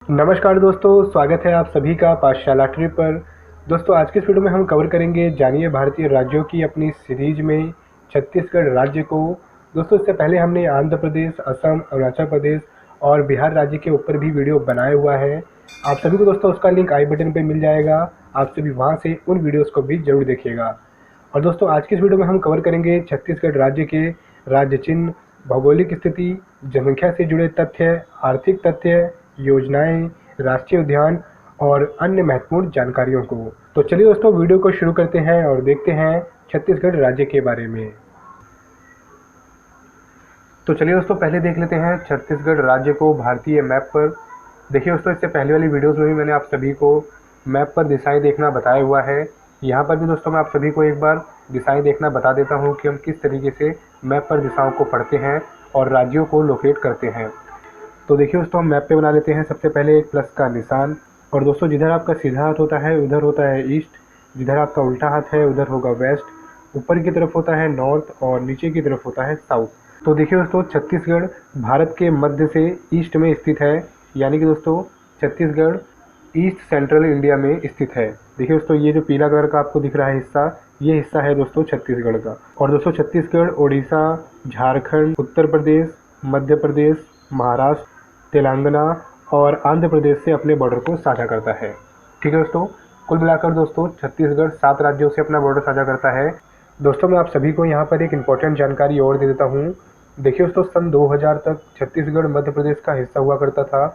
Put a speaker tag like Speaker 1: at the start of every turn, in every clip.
Speaker 1: नमस्कार दोस्तों, स्वागत है आप सभी का पाठशाला ट्रिप पर। दोस्तों आज के इस वीडियो में हम कवर करेंगे जानिए भारतीय राज्यों की अपनी सीरीज में छत्तीसगढ़ राज्य को। दोस्तों इससे पहले हमने आंध्र प्रदेश, असम, अरुणाचल प्रदेश और बिहार राज्य के ऊपर भी वीडियो बनाया हुआ है। आप सभी को दोस्तों उसका लिंक आई बटन पर मिल जाएगा। आप सभी वहाँ से उन वीडियोज़ को भी जरूर देखिएगा। और दोस्तों आज की इस वीडियो में हम कवर करेंगे छत्तीसगढ़ राज्य के राज्य चिन्ह, भौगोलिक स्थिति, जनसंख्या से जुड़े तथ्य, आर्थिक तथ्य, योजनाएं, राष्ट्रीय उद्यान और अन्य महत्वपूर्ण जानकारियों को। तो चलिए दोस्तों वीडियो को शुरू करते हैं और देखते हैं छत्तीसगढ़ राज्य के बारे में। तो चलिए दोस्तों पहले देख लेते हैं छत्तीसगढ़ राज्य को भारतीय मैप पर। देखिए दोस्तों इससे पहले वाली वीडियोस में भी मैंने आप सभी को मैप पर दिशाएं देखना बताया हुआ है। यहाँ पर भी दोस्तों मैं आप सभी को एक बार दिशाएं देखना बता देता हूँ कि हम किस तरीके से मैप पर दिशाओं को पढ़ते हैं और राज्यों को लोकेट करते हैं। तो देखिए दोस्तों हम मैप पे बना लेते हैं सबसे पहले एक प्लस का निशान। और दोस्तों जिधर आपका सीधा हाथ होता है उधर होता है ईस्ट, जिधर आपका उल्टा हाथ है उधर होगा वेस्ट, ऊपर की तरफ होता है नॉर्थ और नीचे की तरफ होता है साउथ। तो देखिए दोस्तों छत्तीसगढ़ भारत के मध्य से ईस्ट में स्थित है, यानी कि दोस्तों छत्तीसगढ़ ईस्ट सेंट्रल इंडिया में स्थित है। देखिए दोस्तों ये जो पीला कलर का आपको दिख रहा है हिस्सा, ये हिस्सा है दोस्तों छत्तीसगढ़ का। और दोस्तों छत्तीसगढ़ उड़ीसा, झारखंड, उत्तर प्रदेश, मध्य प्रदेश, महाराष्ट्र, तेलंगाना और आंध्र प्रदेश से अपने बॉर्डर को साझा करता है। ठीक है दोस्तों, कुल मिलाकर दोस्तों छत्तीसगढ़ 7 राज्यों से अपना बॉर्डर साझा करता है। दोस्तों मैं आप सभी को यहाँ पर एक इम्पोर्टेंट जानकारी और दे देता हूँ। देखिए दोस्तों सन 2000 तक छत्तीसगढ़ मध्य प्रदेश का हिस्सा हुआ करता था।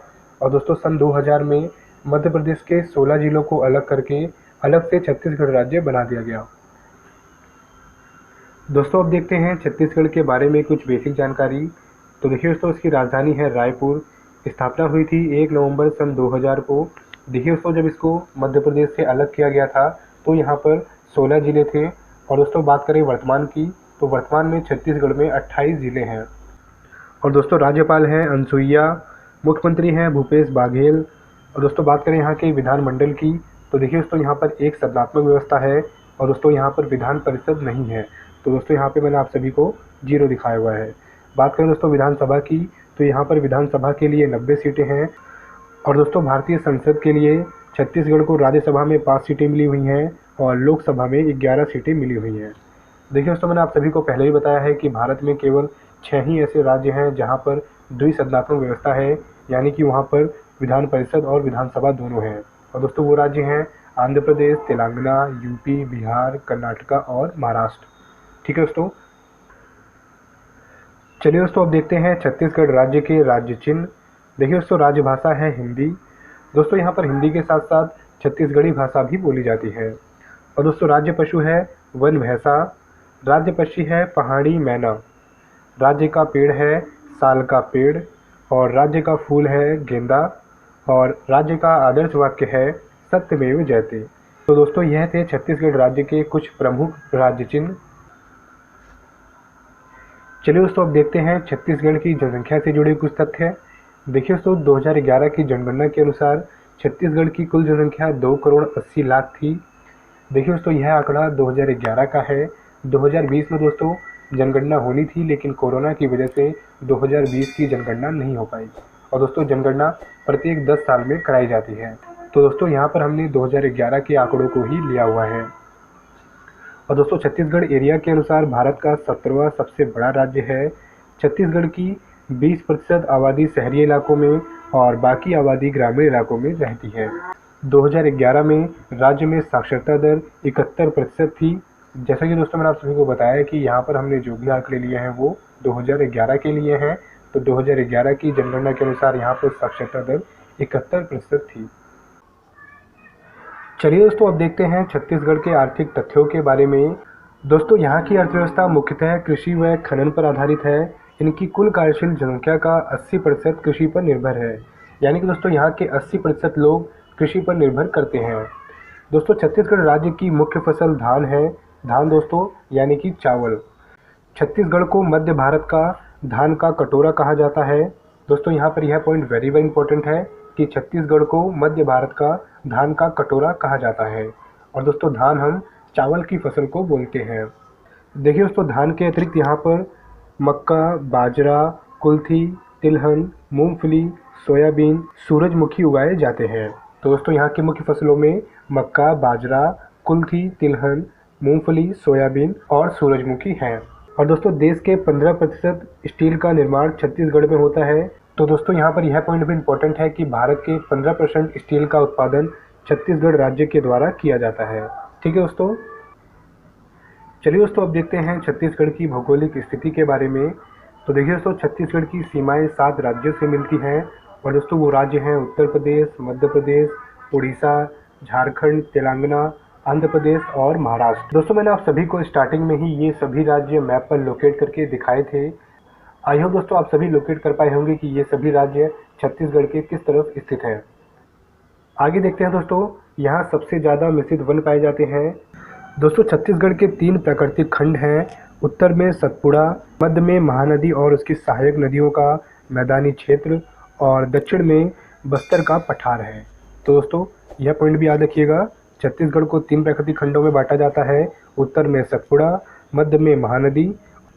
Speaker 1: और दोस्तों सन 2000 में मध्य प्रदेश के 16 जिलों को अलग करके अलग से छत्तीसगढ़ राज्य बना दिया गया। दोस्तों अब देखते हैं छत्तीसगढ़ के बारे में कुछ बेसिक जानकारी। तो देखिए दोस्तों इसकी राजधानी है रायपुर। स्थापना हुई थी 1 नवंबर सन 2000 को। देखिए दोस्तों जब इसको मध्य प्रदेश से अलग किया गया था तो यहाँ पर 16 ज़िले थे। और दोस्तों बात करें वर्तमान की, तो वर्तमान में छत्तीसगढ़ में 28 ज़िले हैं। और दोस्तों राज्यपाल हैं अनसुईया, मुख्यमंत्री हैं भूपेश बाघेल। और दोस्तों बात करें यहाँ के विधानमंडल की, तो देखिए दोस्तों यहाँ पर एक सदनात्मक व्यवस्था है और दोस्तों यहाँ पर विधान परिषद नहीं है। तो दोस्तों यहाँ पे मैंने आप सभी को 0 दिखाया हुआ है। बात करें दोस्तों विधानसभा की, तो यहाँ पर विधानसभा के लिए 90 सीटें हैं। और दोस्तों भारतीय संसद के लिए छत्तीसगढ़ को राज्यसभा में 5 सीटें मिली हुई हैं और लोकसभा में 11 सीटें मिली हुई हैं। देखिए दोस्तों मैंने आप सभी को पहले ही बताया है कि भारत में केवल 6 ही ऐसे राज्य हैं जहाँ पर द्विसदनात्मक व्यवस्था है, यानी कि वहाँ पर विधान परिषद और विधानसभा दोनों हैं। और दोस्तों वो राज्य हैं आंध्र प्रदेश, तेलंगाना, यूपी, बिहार, कर्नाटका और महाराष्ट्र। ठीक है दोस्तों, चलिए दोस्तों अब देखते हैं छत्तीसगढ़ राज्य के राज्य चिन्ह। देखिए दोस्तों राजभाषा है हिंदी। दोस्तों यहाँ पर हिंदी के साथ साथ छत्तीसगढ़ी भाषा भी बोली जाती है। और दोस्तों राज्य पशु है वन भैंसा। राज्य पक्षी है पहाड़ी मैना। राज्य का पेड़ है साल का पेड़। और राज्य का फूल है गेंदा। और राज्य का आदर्श वाक्य है सत्यमेव जयते। तो दोस्तों यह थे छत्तीसगढ़ राज्य के कुछ प्रमुख राज्य चिन्ह। चलिए दोस्तों अब देखते हैं छत्तीसगढ़ की जनसंख्या से जुड़े कुछ तथ्य। देखिए दोस्तों 2011 की जनगणना के अनुसार छत्तीसगढ़ की कुल जनसंख्या 2 करोड़ 80 लाख थी। देखिए दोस्तों यह आंकड़ा 2011 का है। 2020 में दोस्तों जनगणना होनी थी, लेकिन कोरोना की वजह से 2020 की जनगणना नहीं हो पाई। और दोस्तों जनगणना प्रत्येक 10 साल में कराई जाती है। तो दोस्तों यहाँ पर हमने 2011 के आंकड़ों को ही लिया हुआ है। और दोस्तों छत्तीसगढ़ एरिया के अनुसार भारत का 17वां सबसे बड़ा राज्य है। छत्तीसगढ़ की 20% आबादी शहरी इलाकों में और बाकी आबादी ग्रामीण इलाकों में रहती है। 2011 में राज्य में साक्षरता दर 71% थी। जैसा कि दोस्तों मैंने आप सभी को बताया कि यहाँ पर हमने जो भी आंकड़े लिए हैं वो 2011 के लिए हैं। तो 2011 की जनगणना के अनुसार यहाँ पर साक्षरता दर 71% थी। चलिए दोस्तों अब देखते हैं छत्तीसगढ़ के आर्थिक तथ्यों के बारे में। दोस्तों यहाँ की अर्थव्यवस्था मुख्यतः कृषि व खनन पर आधारित है। इनकी कुल कार्यशील जनसंख्या का 80% कृषि पर निर्भर है, यानी कि दोस्तों यहाँ के 80% लोग कृषि पर निर्भर करते हैं। दोस्तों छत्तीसगढ़ राज्य की मुख्य फसल धान है। धान दोस्तों यानी कि चावल। छत्तीसगढ़ को मध्य भारत का धान का कटोरा कहा जाता है। दोस्तों यहाँ पर यह पॉइंट वेरी इंपॉर्टेंट है कि छत्तीसगढ़ को मध्य भारत का धान का कटोरा कहा जाता है। और दोस्तों धान हम चावल की फसल को बोलते हैं। देखिए दोस्तों धान के अतिरिक्त यहाँ पर मक्का, बाजरा, कुल्थी, तिलहन, मूंगफली, सोयाबीन, सूरजमुखी उगाए जाते हैं। तो दोस्तों यहाँ की मुख्य फसलों में मक्का, बाजरा, कुल्थी, तिलहन, मूंगफली, सोयाबीन और सूरजमुखी हैं। और दोस्तों देश के 15% स्टील का निर्माण छत्तीसगढ़ में होता है। तो दोस्तों यहाँ पर यह पॉइंट भी इम्पोर्टेंट है कि भारत के 15% स्टील का उत्पादन छत्तीसगढ़ राज्य के द्वारा किया जाता है। ठीक है दोस्तों, चलिए दोस्तों अब देखते हैं छत्तीसगढ़ की भौगोलिक स्थिति के बारे में। तो देखिए दोस्तों, छत्तीसगढ़ की सीमाएं 7 राज्यों से मिलती हैं और दोस्तों वो राज्य हैं उत्तर प्रदेश, मध्य प्रदेश, उड़ीसा, झारखंड, तेलंगाना, आंध्र प्रदेश और महाराष्ट्र। दोस्तों मैंने आप सभी को स्टार्टिंग में ही ये सभी राज्य मैप पर लोकेट करके दिखाए थे। आई होप दोस्तों आप सभी लोकेट कर पाए होंगे कि ये सभी राज्य छत्तीसगढ़ के किस तरफ स्थित है। आगे देखते हैं दोस्तों, यहाँ सबसे ज़्यादा मिश्रित वन पाए जाते हैं। दोस्तों छत्तीसगढ़ के 3 प्राकृतिक खंड हैं। उत्तर में सतपुड़ा, मध्य में महानदी और उसकी सहायक नदियों का मैदानी क्षेत्र और दक्षिण में बस्तर का पठार है। तो दोस्तों यह पॉइंट भी याद रखिएगा, छत्तीसगढ़ को 3 प्राकृतिक खंडों में बांटा जाता है। उत्तर में सतपुड़ा, मध्य में महानदी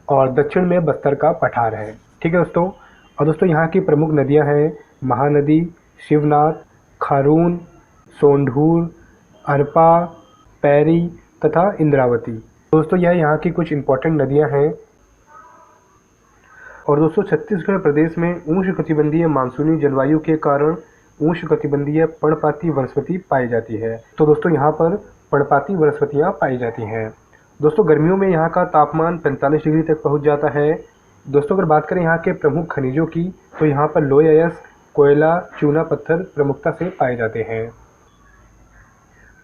Speaker 1: और दक्षिण में बस्तर का पठार है। ठीक है दोस्तों, और दोस्तों यहाँ की प्रमुख नदियाँ हैं महानदी, शिवनाथ, खारून, सोंढूर, अरपा, पैरी तथा इंद्रावती। दोस्तों यह यहाँ की कुछ इम्पोर्टेंट नदियाँ हैं। और दोस्तों छत्तीसगढ़ प्रदेश में उष्णकटिबंधीय मानसूनी जलवायु के कारण उष्णकटिबंधीय पर्णपाती वनस्पति पाई जाती है। तो दोस्तों यहाँ पर पर्णपाती वनस्पतियाँ पाई जाती हैं। दोस्तों गर्मियों में यहाँ का तापमान 45 डिग्री तक पहुँच जाता है। दोस्तों अगर बात करें यहाँ के प्रमुख खनिजों की, तो यहाँ पर लोह अयस्क, कोयला, चूना पत्थर प्रमुखता से पाए जाते हैं।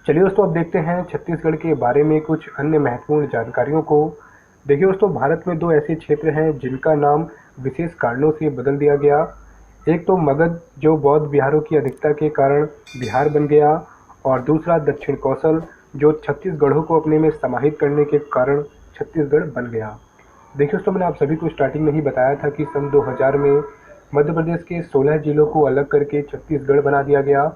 Speaker 1: चलिए दोस्तों अब देखते हैं छत्तीसगढ़ के बारे में कुछ अन्य महत्वपूर्ण जानकारियों को। देखिए दोस्तों, भारत में 2 ऐसे क्षेत्र हैं जिनका नाम विशेष कारणों से बदल दिया गया। एक तो मगध जो बौद्ध विहारों की अधिकता के कारण बिहार बन गया, और दूसरा दक्षिण कौशल जो छत्तीसगढ़ों को अपने में समाहित करने के कारण छत्तीसगढ़ बन गया। देखिए दोस्तों, मैंने आप सभी को स्टार्टिंग में ही बताया था कि सन 2000 में मध्य प्रदेश के 16 जिलों को अलग करके छत्तीसगढ़ बना दिया गया।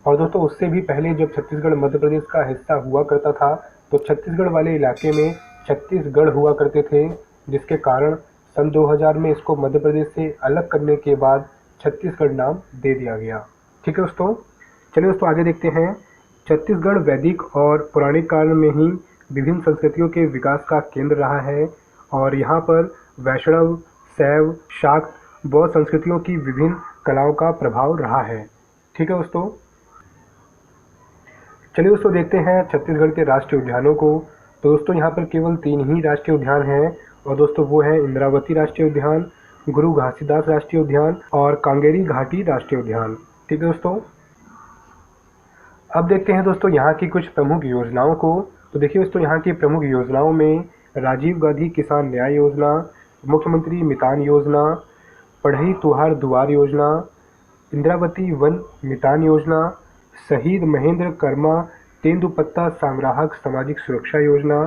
Speaker 1: और दोस्तों उससे भी पहले जब छत्तीसगढ़ मध्य प्रदेश का हिस्सा हुआ करता था तो छत्तीसगढ़ वाले इलाके में छत्तीसगढ़ हुआ करते थे, जिसके कारण सन 2000 में इसको मध्य प्रदेश से अलग करने के बाद छत्तीसगढ़ नाम दे दिया गया। ठीक है दोस्तों, चलिए दोस्तों आगे देखते हैं। छत्तीसगढ़ वैदिक और पौराणिक काल में ही विभिन्न संस्कृतियों के विकास का केंद्र रहा है और यहाँ पर वैष्णव, शैव, शाक्त, बौद्ध संस्कृतियों की विभिन्न कलाओं का प्रभाव रहा है। ठीक है दोस्तों, चलिए दोस्तों देखते हैं छत्तीसगढ़ के राष्ट्रीय उद्यानों को। तो दोस्तों यहाँ पर केवल 3 ही राष्ट्रीय उद्यान हैं और दोस्तों वो है इंद्रावती राष्ट्रीय उद्यान, गुरु घासीदास राष्ट्रीय उद्यान और कांगेरी घाटी राष्ट्रीय उद्यान। ठीक है दोस्तों, अब देखते हैं दोस्तों यहाँ की कुछ प्रमुख योजनाओं को। तो देखिए दोस्तों, यहाँ की प्रमुख योजनाओं में राजीव गांधी किसान न्याय योजना, मुख्यमंत्री मितान योजना, पढ़ई तुहार दुआर योजना, इंद्रावती वन मितान योजना, शहीद महेंद्र कर्मा तेंदुपत्ता संग्राहक सामाजिक सुरक्षा योजना,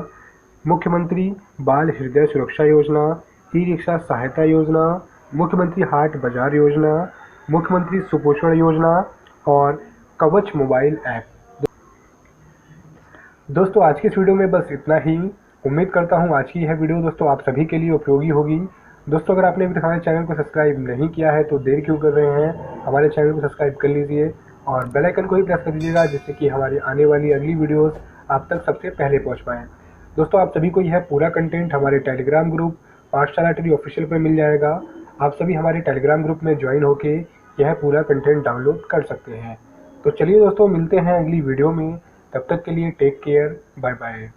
Speaker 1: मुख्यमंत्री बाल हृदय सुरक्षा योजना, ई रिक्शा सहायता योजना, मुख्यमंत्री हाट बाजार योजना, मुख्यमंत्री सुपोषण योजना और कवच मोबाइल ऐप। दोस्तों आज की इस वीडियो में बस इतना ही। उम्मीद करता हूँ आज की यह वीडियो दोस्तों आप सभी के लिए उपयोगी होगी। दोस्तों अगर आपने अभी तक हमारे चैनल को सब्सक्राइब नहीं किया है तो देर क्यों कर रहे हैं, हमारे चैनल को सब्सक्राइब कर लीजिए और बेल आइकन को ही प्रेस कर दीजिएगा, जिससे कि हमारी आने वाली अगली वीडियोस आप तक सबसे पहले पहुंच पाएँ। दोस्तों आप सभी को यह पूरा कंटेंट हमारे टेलीग्राम ग्रुप पाठशाला ट्री ऑफिशियल पर मिल जाएगा। आप सभी हमारे टेलीग्राम ग्रुप में ज्वाइन होके यह पूरा कंटेंट डाउनलोड कर सकते हैं। तो चलिए दोस्तों मिलते हैं अगली वीडियो में, तब तक के लिए टेक केयर, बाय बाय।